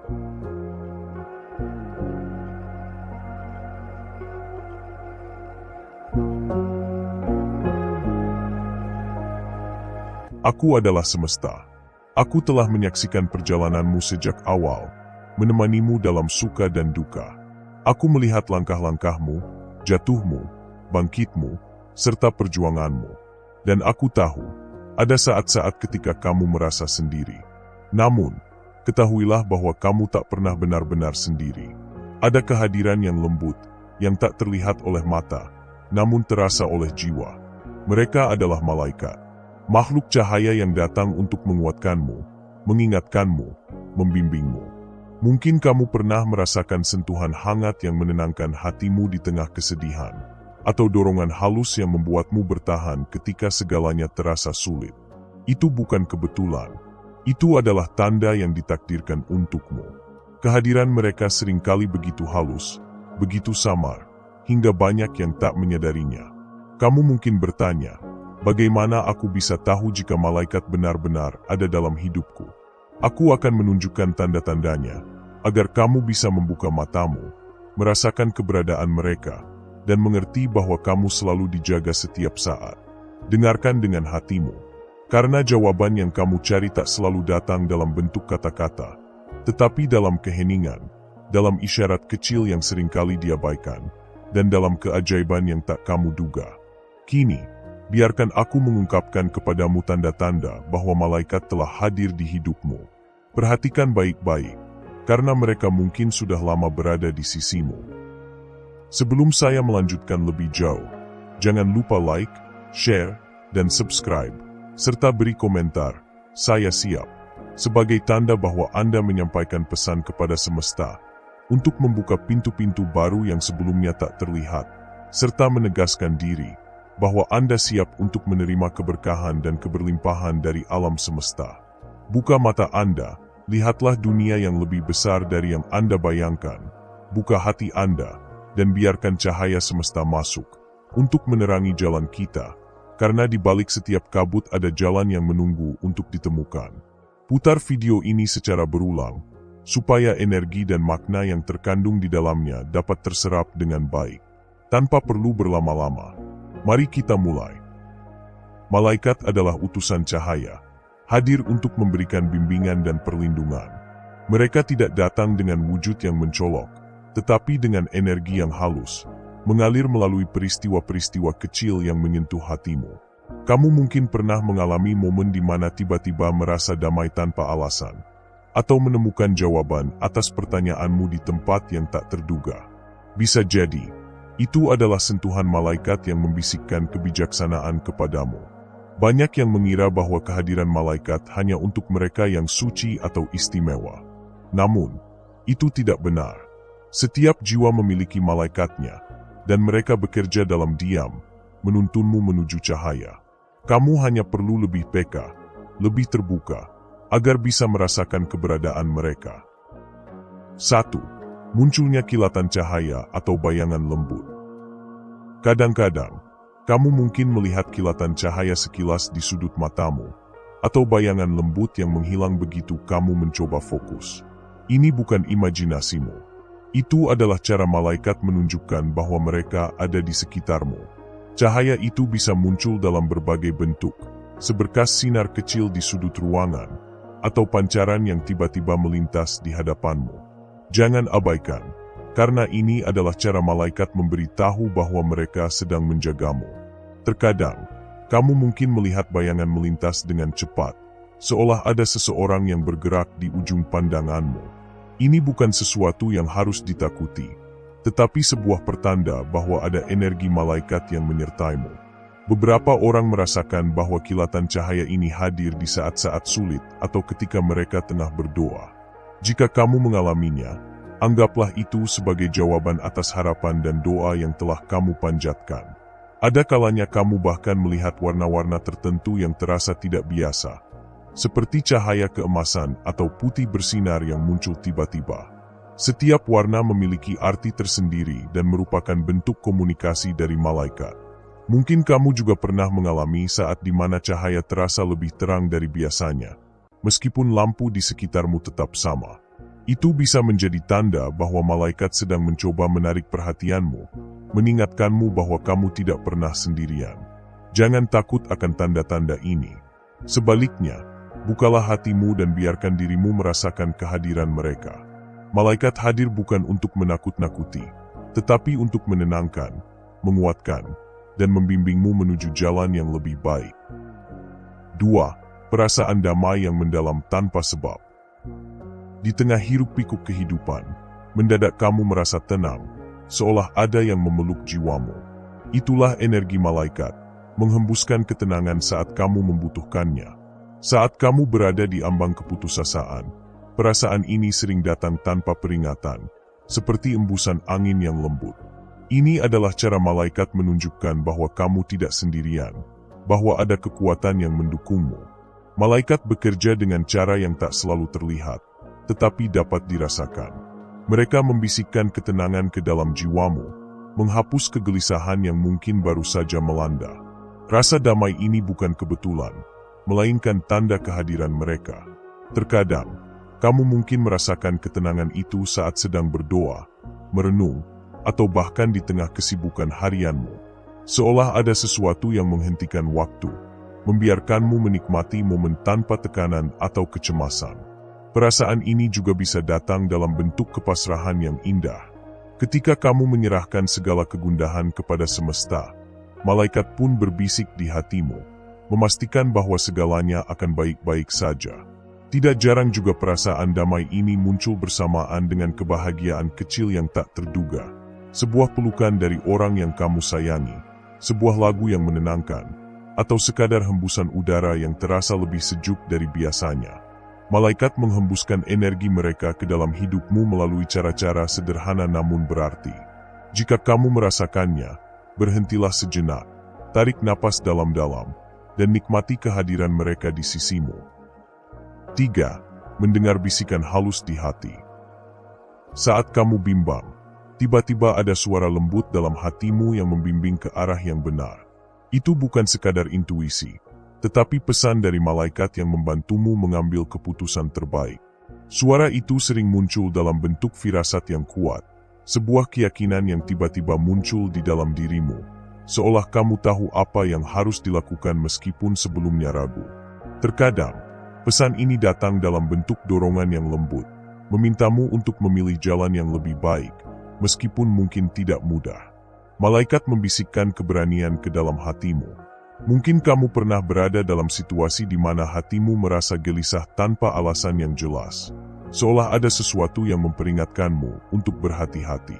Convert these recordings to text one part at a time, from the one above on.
Aku adalah semesta. Aku telah menyaksikan perjalananmu sejak awal, menemanimu dalam suka dan duka. Aku melihat langkah-langkahmu, jatuhmu, bangkitmu, serta perjuanganmu. Dan aku tahu, ada saat-saat ketika kamu merasa sendiri. Namun, ketahuilah bahwa kamu tak pernah benar-benar sendiri. Ada kehadiran yang lembut, yang tak terlihat oleh mata, namun terasa oleh jiwa. Mereka adalah malaikat. Makhluk cahaya yang datang untuk menguatkanmu, mengingatkanmu, membimbingmu. Mungkin kamu pernah merasakan sentuhan hangat yang menenangkan hatimu di tengah kesedihan, atau dorongan halus yang membuatmu bertahan ketika segalanya terasa sulit. Itu bukan kebetulan. Itu adalah tanda yang ditakdirkan untukmu. Kehadiran mereka seringkali begitu halus, begitu samar, hingga banyak yang tak menyadarinya. Kamu mungkin bertanya, bagaimana aku bisa tahu jika malaikat benar-benar ada dalam hidupku? Aku akan menunjukkan tanda-tandanya, agar kamu bisa membuka matamu, merasakan keberadaan mereka, dan mengerti bahwa kamu selalu dijaga setiap saat. Dengarkan dengan hatimu, karena jawaban yang kamu cari tak selalu datang dalam bentuk kata-kata, tetapi dalam keheningan, dalam isyarat kecil yang seringkali diabaikan, dan dalam keajaiban yang tak kamu duga. Kini, biarkan aku mengungkapkan kepadamu tanda-tanda bahwa malaikat telah hadir di hidupmu. Perhatikan baik-baik, karena mereka mungkin sudah lama berada di sisimu. Sebelum saya melanjutkan lebih jauh, jangan lupa like, share, dan subscribe, serta beri komentar, "Saya siap," sebagai tanda bahwa Anda menyampaikan pesan kepada semesta, untuk membuka pintu-pintu baru yang sebelumnya tak terlihat, serta menegaskan diri, bahwa Anda siap untuk menerima keberkahan dan keberlimpahan dari alam semesta. Buka mata Anda, lihatlah dunia yang lebih besar dari yang Anda bayangkan. Buka hati Anda, dan biarkan cahaya semesta masuk, untuk menerangi jalan kita, karena di balik setiap kabut ada jalan yang menunggu untuk ditemukan. Putar video ini secara berulang, supaya energi dan makna yang terkandung di dalamnya dapat terserap dengan baik, tanpa perlu berlama-lama. Mari kita mulai. Malaikat adalah utusan cahaya, hadir untuk memberikan bimbingan dan perlindungan. Mereka tidak datang dengan wujud yang mencolok, tetapi dengan energi yang halus, mengalir melalui peristiwa-peristiwa kecil yang menyentuh hatimu. Kamu mungkin pernah mengalami momen di mana tiba-tiba merasa damai tanpa alasan, atau menemukan jawaban atas pertanyaanmu di tempat yang tak terduga. Bisa jadi, itu adalah sentuhan malaikat yang membisikkan kebijaksanaan kepadamu. Banyak yang mengira bahwa kehadiran malaikat hanya untuk mereka yang suci atau istimewa. Namun, itu tidak benar. Setiap jiwa memiliki malaikatnya, dan mereka bekerja dalam diam, menuntunmu menuju cahaya. Kamu hanya perlu lebih peka, lebih terbuka, agar bisa merasakan keberadaan mereka. 1. Munculnya kilatan cahaya atau bayangan lembut. Kadang-kadang, kamu mungkin melihat kilatan cahaya sekilas di sudut matamu, atau bayangan lembut yang menghilang begitu kamu mencoba fokus. Ini bukan imajinasimu. Itu adalah cara malaikat menunjukkan bahwa mereka ada di sekitarmu. Cahaya itu bisa muncul dalam berbagai bentuk, seberkas sinar kecil di sudut ruangan, atau pancaran yang tiba-tiba melintas di hadapanmu. Jangan abaikan, karena ini adalah cara malaikat memberitahu bahwa mereka sedang menjagamu. Terkadang, kamu mungkin melihat bayangan melintas dengan cepat, seolah ada seseorang yang bergerak di ujung pandanganmu. Ini bukan sesuatu yang harus ditakuti, tetapi sebuah pertanda bahwa ada energi malaikat yang menyertaimu. Beberapa orang merasakan bahwa kilatan cahaya ini hadir di saat-saat sulit atau ketika mereka tengah berdoa. Jika kamu mengalaminya, anggaplah itu sebagai jawaban atas harapan dan doa yang telah kamu panjatkan. Ada kalanya kamu bahkan melihat warna-warna tertentu yang terasa tidak biasa, seperti cahaya keemasan atau putih bersinar yang muncul tiba-tiba. Setiap warna memiliki arti tersendiri dan merupakan bentuk komunikasi dari malaikat. Mungkin kamu juga pernah mengalami saat di mana cahaya terasa lebih terang dari biasanya, meskipun lampu di sekitarmu tetap sama. Itu bisa menjadi tanda bahwa malaikat sedang mencoba menarik perhatianmu, mengingatkanmu bahwa kamu tidak pernah sendirian. Jangan takut akan tanda-tanda ini. Sebaliknya, bukalah hatimu dan biarkan dirimu merasakan kehadiran mereka. Malaikat hadir bukan untuk menakut-nakuti, tetapi untuk menenangkan, menguatkan, dan membimbingmu menuju jalan yang lebih baik. 2. Perasaan damai yang mendalam tanpa sebab. Di tengah hiruk-pikuk kehidupan, mendadak kamu merasa tenang, seolah ada yang memeluk jiwamu. Itulah energi malaikat, menghembuskan ketenangan saat kamu membutuhkannya. Saat kamu berada di ambang keputusasaan, perasaan ini sering datang tanpa peringatan, seperti embusan angin yang lembut. Ini adalah cara malaikat menunjukkan bahwa kamu tidak sendirian, bahwa ada kekuatan yang mendukungmu. Malaikat bekerja dengan cara yang tak selalu terlihat, tetapi dapat dirasakan. Mereka membisikkan ketenangan ke dalam jiwamu, menghapus kegelisahan yang mungkin baru saja melanda. Rasa damai ini bukan kebetulan, melainkan tanda kehadiran mereka. Terkadang, kamu mungkin merasakan ketenangan itu saat sedang berdoa, merenung, atau bahkan di tengah kesibukan harianmu. Seolah ada sesuatu yang menghentikan waktu, membiarkanmu menikmati momen tanpa tekanan atau kecemasan. Perasaan ini juga bisa datang dalam bentuk kepasrahan yang indah. Ketika kamu menyerahkan segala kegundahan kepada semesta, malaikat pun berbisik di hatimu, memastikan bahwa segalanya akan baik-baik saja. Tidak jarang juga perasaan damai ini muncul bersamaan dengan kebahagiaan kecil yang tak terduga. Sebuah pelukan dari orang yang kamu sayangi, sebuah lagu yang menenangkan, atau sekadar hembusan udara yang terasa lebih sejuk dari biasanya. Malaikat menghembuskan energi mereka ke dalam hidupmu melalui cara-cara sederhana namun berarti. Jika kamu merasakannya, berhentilah sejenak, tarik napas dalam-dalam, dan nikmati kehadiran mereka di sisimu. 3. Mendengar bisikan halus di hati. Saat kamu bimbang, tiba-tiba ada suara lembut dalam hatimu yang membimbing ke arah yang benar. Itu bukan sekadar intuisi, tetapi pesan dari malaikat yang membantumu mengambil keputusan terbaik. Suara itu sering muncul dalam bentuk firasat yang kuat, sebuah keyakinan yang tiba-tiba muncul di dalam dirimu, seolah kamu tahu apa yang harus dilakukan meskipun sebelumnya ragu. Terkadang, pesan ini datang dalam bentuk dorongan yang lembut, memintamu untuk memilih jalan yang lebih baik, meskipun mungkin tidak mudah. Malaikat membisikkan keberanian ke dalam hatimu. Mungkin kamu pernah berada dalam situasi di mana hatimu merasa gelisah tanpa alasan yang jelas, seolah ada sesuatu yang memperingatkanmu untuk berhati-hati.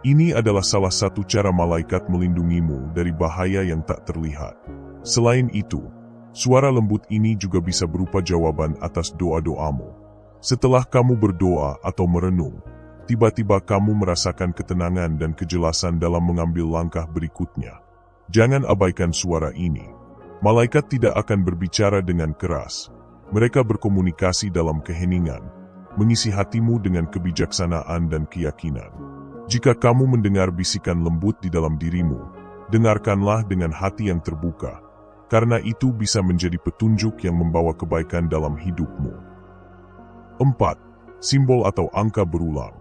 Ini adalah salah satu cara malaikat melindungimu dari bahaya yang tak terlihat. Selain itu, suara lembut ini juga bisa berupa jawaban atas doa-doamu. Setelah kamu berdoa atau merenung, tiba-tiba kamu merasakan ketenangan dan kejelasan dalam mengambil langkah berikutnya. Jangan abaikan suara ini. Malaikat tidak akan berbicara dengan keras. Mereka berkomunikasi dalam keheningan, mengisi hatimu dengan kebijaksanaan dan keyakinan. Jika kamu mendengar bisikan lembut di dalam dirimu, dengarkanlah dengan hati yang terbuka, karena itu bisa menjadi petunjuk yang membawa kebaikan dalam hidupmu. 4. Simbol atau angka berulang.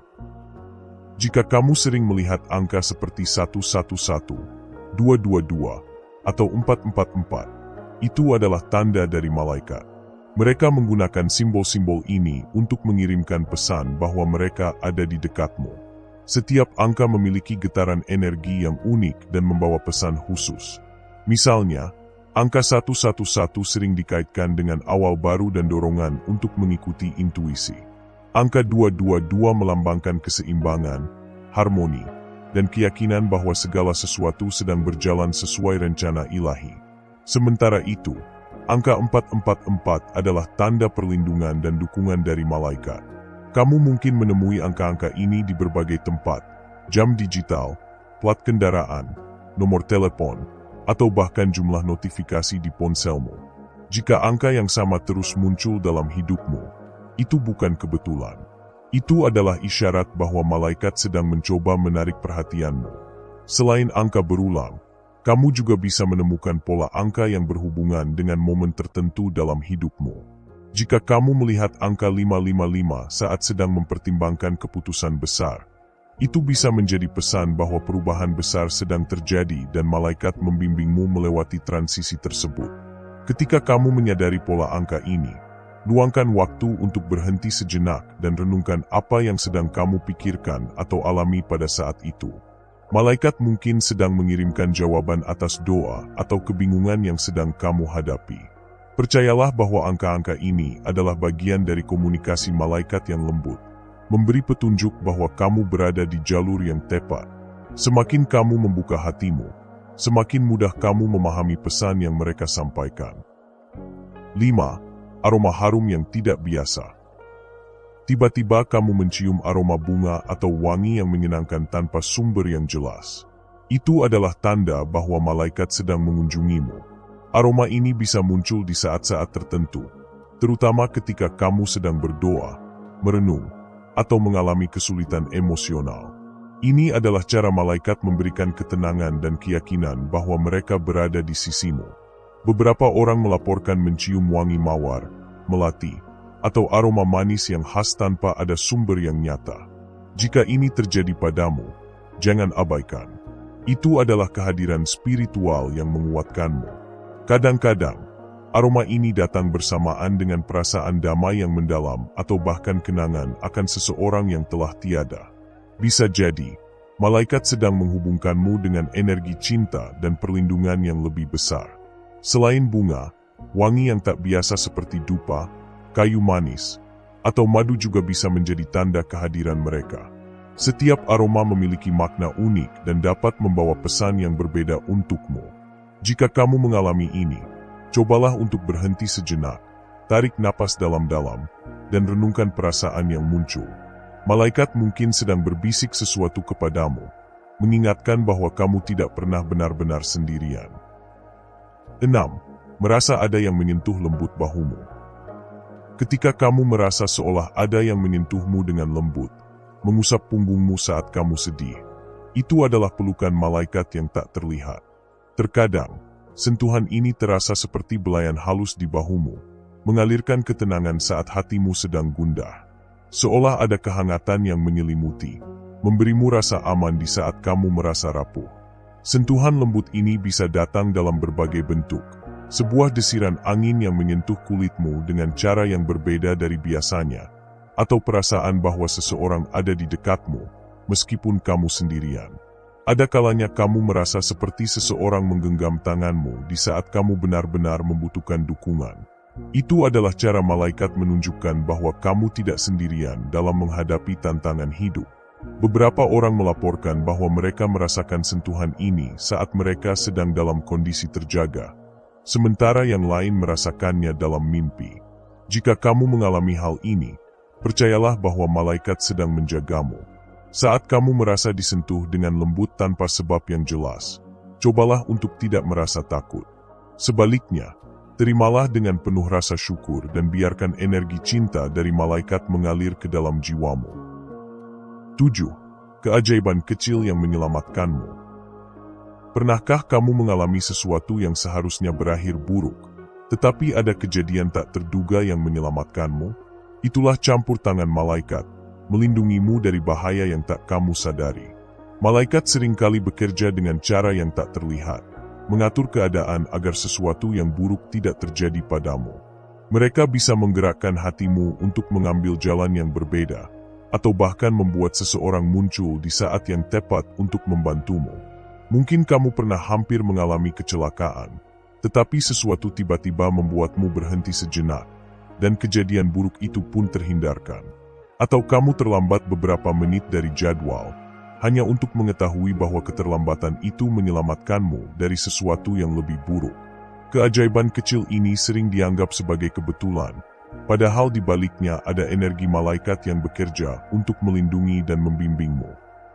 Jika kamu sering melihat angka seperti 111, 222, atau 444, itu adalah tanda dari malaikat. Mereka menggunakan simbol-simbol ini untuk mengirimkan pesan bahwa mereka ada di dekatmu. Setiap angka memiliki getaran energi yang unik dan membawa pesan khusus. Misalnya, angka 111 sering dikaitkan dengan awal baru dan dorongan untuk mengikuti intuisi. Angka 222 melambangkan keseimbangan, harmoni, dan keyakinan bahwa segala sesuatu sedang berjalan sesuai rencana ilahi. Sementara itu, angka 444 adalah tanda perlindungan dan dukungan dari malaikat. Kamu mungkin menemui angka-angka ini di berbagai tempat, jam digital, plat kendaraan, nomor telepon, atau bahkan jumlah notifikasi di ponselmu. Jika angka yang sama terus muncul dalam hidupmu, itu bukan kebetulan. Itu adalah isyarat bahwa malaikat sedang mencoba menarik perhatianmu. Selain angka berulang, kamu juga bisa menemukan pola angka yang berhubungan dengan momen tertentu dalam hidupmu. Jika kamu melihat angka 555 saat sedang mempertimbangkan keputusan besar, itu bisa menjadi pesan bahwa perubahan besar sedang terjadi dan malaikat membimbingmu melewati transisi tersebut. Ketika kamu menyadari pola angka ini, luangkan waktu untuk berhenti sejenak dan renungkan apa yang sedang kamu pikirkan atau alami pada saat itu. Malaikat mungkin sedang mengirimkan jawaban atas doa atau kebingungan yang sedang kamu hadapi. Percayalah bahwa angka-angka ini adalah bagian dari komunikasi malaikat yang lembut, memberi petunjuk bahwa kamu berada di jalur yang tepat. Semakin kamu membuka hatimu, semakin mudah kamu memahami pesan yang mereka sampaikan. 5. Aroma harum yang tidak biasa. Tiba-tiba kamu mencium aroma bunga atau wangi yang menyenangkan tanpa sumber yang jelas. Itu adalah tanda bahwa malaikat sedang mengunjungimu. Aroma ini bisa muncul di saat-saat tertentu, terutama ketika kamu sedang berdoa, merenung, atau mengalami kesulitan emosional. Ini adalah cara malaikat memberikan ketenangan dan keyakinan bahwa mereka berada di sisimu. Beberapa orang melaporkan mencium wangi mawar, melati, atau aroma manis yang khas tanpa ada sumber yang nyata. Jika ini terjadi padamu, jangan abaikan. Itu adalah kehadiran spiritual yang menguatkanmu. Kadang-kadang, aroma ini datang bersamaan dengan perasaan damai yang mendalam atau bahkan kenangan akan seseorang yang telah tiada. Bisa jadi, malaikat sedang menghubungkanmu dengan energi cinta dan perlindungan yang lebih besar. Selain bunga, wangi yang tak biasa seperti dupa, kayu manis, atau madu juga bisa menjadi tanda kehadiran mereka. Setiap aroma memiliki makna unik dan dapat membawa pesan yang berbeda untukmu. Jika kamu mengalami ini, cobalah untuk berhenti sejenak, tarik napas dalam-dalam, dan renungkan perasaan yang muncul. Malaikat mungkin sedang berbisik sesuatu kepadamu, mengingatkan bahwa kamu tidak pernah benar-benar sendirian. 6. Merasa ada yang menyentuh lembut bahumu. Ketika kamu merasa seolah ada yang menyentuhmu dengan lembut, mengusap punggungmu saat kamu sedih, itu adalah pelukan malaikat yang tak terlihat. Terkadang, sentuhan ini terasa seperti belayan halus di bahumu, mengalirkan ketenangan saat hatimu sedang gundah. Seolah ada kehangatan yang menyelimuti, memberimu rasa aman di saat kamu merasa rapuh. Sentuhan lembut ini bisa datang dalam berbagai bentuk. Sebuah desiran angin yang menyentuh kulitmu dengan cara yang berbeda dari biasanya, atau perasaan bahwa seseorang ada di dekatmu, meskipun kamu sendirian. Ada kalanya kamu merasa seperti seseorang menggenggam tanganmu di saat kamu benar-benar membutuhkan dukungan. Itu adalah cara malaikat menunjukkan bahwa kamu tidak sendirian dalam menghadapi tantangan hidup. Beberapa orang melaporkan bahwa mereka merasakan sentuhan ini saat mereka sedang dalam kondisi terjaga, sementara yang lain merasakannya dalam mimpi. Jika kamu mengalami hal ini, percayalah bahwa malaikat sedang menjagamu. Saat kamu merasa disentuh dengan lembut tanpa sebab yang jelas, cobalah untuk tidak merasa takut. Sebaliknya, terimalah dengan penuh rasa syukur dan biarkan energi cinta dari malaikat mengalir ke dalam jiwamu. 7. Keajaiban kecil yang menyelamatkanmu. Pernahkah kamu mengalami sesuatu yang seharusnya berakhir buruk, tetapi ada kejadian tak terduga yang menyelamatkanmu? Itulah campur tangan malaikat, melindungimu dari bahaya yang tak kamu sadari. Malaikat seringkali bekerja dengan cara yang tak terlihat, mengatur keadaan agar sesuatu yang buruk tidak terjadi padamu. Mereka bisa menggerakkan hatimu untuk mengambil jalan yang berbeda, atau bahkan membuat seseorang muncul di saat yang tepat untuk membantumu. Mungkin kamu pernah hampir mengalami kecelakaan, tetapi sesuatu tiba-tiba membuatmu berhenti sejenak, dan kejadian buruk itu pun terhindarkan. Atau kamu terlambat beberapa menit dari jadwal, hanya untuk mengetahui bahwa keterlambatan itu menyelamatkanmu dari sesuatu yang lebih buruk. Keajaiban kecil ini sering dianggap sebagai kebetulan, padahal di baliknya ada energi malaikat yang bekerja untuk melindungi dan membimbingmu.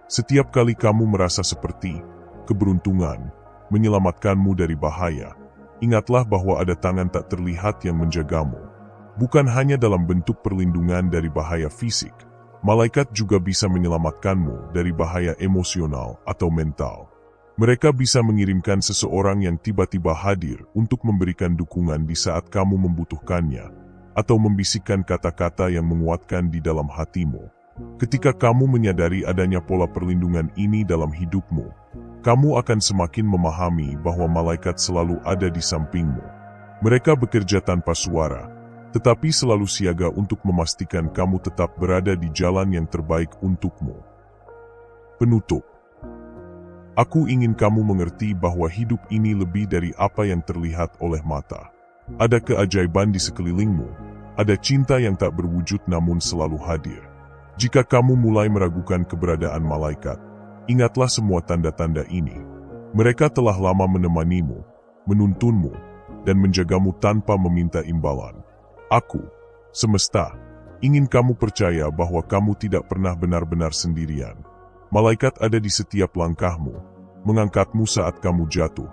Setiap kali kamu merasa seperti keberuntungan menyelamatkanmu dari bahaya, ingatlah bahwa ada tangan tak terlihat yang menjagamu. Bukan hanya dalam bentuk perlindungan dari bahaya fisik, malaikat juga bisa menyelamatkanmu dari bahaya emosional atau mental. Mereka bisa mengirimkan seseorang yang tiba-tiba hadir untuk memberikan dukungan di saat kamu membutuhkannya, atau membisikkan kata-kata yang menguatkan di dalam hatimu. Ketika kamu menyadari adanya pola perlindungan ini dalam hidupmu, kamu akan semakin memahami bahwa malaikat selalu ada di sampingmu. Mereka bekerja tanpa suara, tetapi selalu siaga untuk memastikan kamu tetap berada di jalan yang terbaik untukmu. Penutup. Aku ingin kamu mengerti bahwa hidup ini lebih dari apa yang terlihat oleh mata. Ada keajaiban di sekelilingmu, ada cinta yang tak berwujud namun selalu hadir. Jika kamu mulai meragukan keberadaan malaikat, ingatlah semua tanda-tanda ini. Mereka telah lama menemanimu, menuntunmu, dan menjagamu tanpa meminta imbalan. Aku, semesta, ingin kamu percaya bahwa kamu tidak pernah benar-benar sendirian. Malaikat ada di setiap langkahmu, mengangkatmu saat kamu jatuh,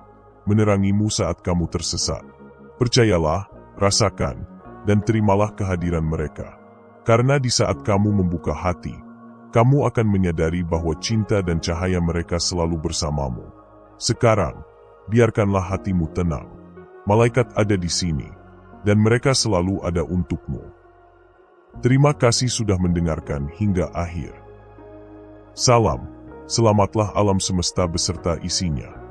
menerangimu saat kamu tersesat. Percayalah, rasakan, dan terimalah kehadiran mereka. Karena di saat kamu membuka hati, kamu akan menyadari bahwa cinta dan cahaya mereka selalu bersamamu. Sekarang, biarkanlah hatimu tenang. Malaikat ada di sini, dan mereka selalu ada untukmu. Terima kasih sudah mendengarkan hingga akhir. Salam, selamatlah alam semesta beserta isinya.